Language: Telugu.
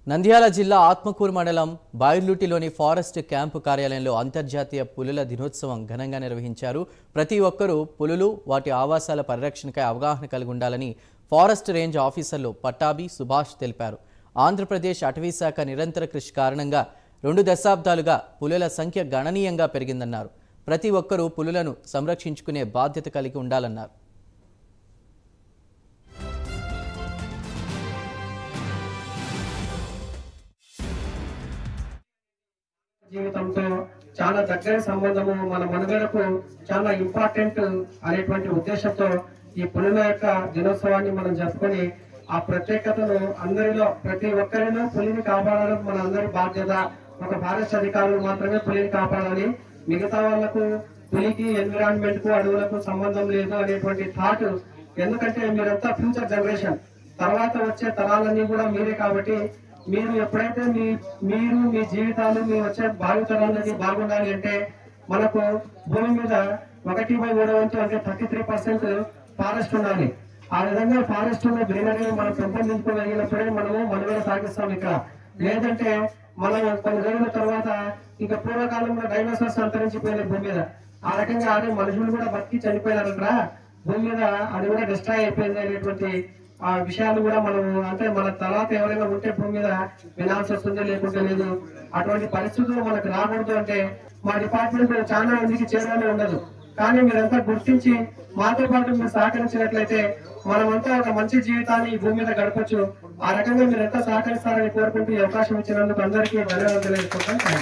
నంద్యాల జిల్లా ఆత్మకూరు మండలం బాయిర్లుటిలోని ఫారెస్ట్ క్యాంపు కార్యాలయంలో అంతర్జాతీయ పులుల దినోత్సవం ఘనంగా నిర్వహించారు. ప్రతి ఒక్కరూ పులులు వాటి ఆవాసాల పరిరక్షణపై అవగాహన కలిగి ఉండాలని ఫారెస్ట్ రేంజ్ ఆఫీసర్లు పట్టాభి సుభాష్ తెలిపారు. ఆంధ్రప్రదేశ్ అటవీ శాఖ నిరంతర కృషి కారణంగా 2 దశాబ్దాలుగా పులుల సంఖ్య గణనీయంగా పెరిగిందన్నారు. ప్రతి ఒక్కరూ పులులను సంరక్షించుకునే బాధ్యత కలిగి ఉండాలన్నారు. జీవితంతో చాలా దగ్గర సంబంధము మన మనుగడకు చాలా ఇంపార్టెంట్ అనేటువంటి ఉద్దేశంతో ఈ పులుల యొక్క దినోత్సవాన్ని మనం జరుపుకొని ఆ ప్రత్యేకతను అందరిలో ప్రతి ఒక్కరిలో పులిని కాపాడడం మన అందరి బాధ్యత. ఒక ఫారెస్ట్ అధికారులు మాత్రమే పులిని కాపాడాలి, మిగతా వాళ్లకు పులికి ఎన్విరాన్మెంట్ కు అడవులకు సంబంధం లేదు అనేటువంటి థాట్. ఎందుకంటే మీరంతా ఫ్యూచర్ జనరేషన్, తర్వాత వచ్చే తరాలన్నీ కూడా మీరే. కాబట్టి మీరు ఎప్పుడైతే మీరు మీ జీవితాలు మీ వచ్చే భావితరాలకి బాగుండాలి అంటే మనకు భూమి మీద 1/3 వంతు అంటే 33% ఫారెస్ట్ ఉండాలి. ఆ విధంగా ఫారెస్ట్ ఉన్న గ్రీనరీ మనం పెంపొందించుకోగలిగినప్పుడే మనము మనుగడ సాగిస్తాం ఇక్కడ. లేదంటే మనం కొన్ని రోజుల తర్వాత ఇంకా పూర్వకాలంలో డైనోసార్స్ అంతరించిపోయినాయి భూమి మీద. ఆ రకంగా అదే మనుషులు కూడా బతికి చనిపోయినారంటారా, భూమి మీద అది కూడా డిస్ట్రాయ్ అయిపోయింది అనేటువంటి ఆ విషయాలు కూడా మనం అంటే మన తర్వాత ఎవరైనా ఉంటే భూమి మీద వినాల్సి వస్తుంది, లేకుంటే లేదు. అటువంటి పరిస్థితులు మనకు రాకూడదు అంటే మా డిపార్ట్మెంట్ చాలా మందికి చేరానే ఉండదు. కానీ మీరంతా గుర్తించి మాతో పాటు మీరు సహకరించినట్లయితే మనమంతా ఒక మంచి జీవితాన్ని ఈ భూమి మీద గడపచ్చు. ఆ రకంగా మీరంతా సహకరిస్తారని కోరుకుంటూ ఈ అవకాశం ఇచ్చినందుకు అందరికీ ధన్యవాదాలు తెలుసుకుంటాం.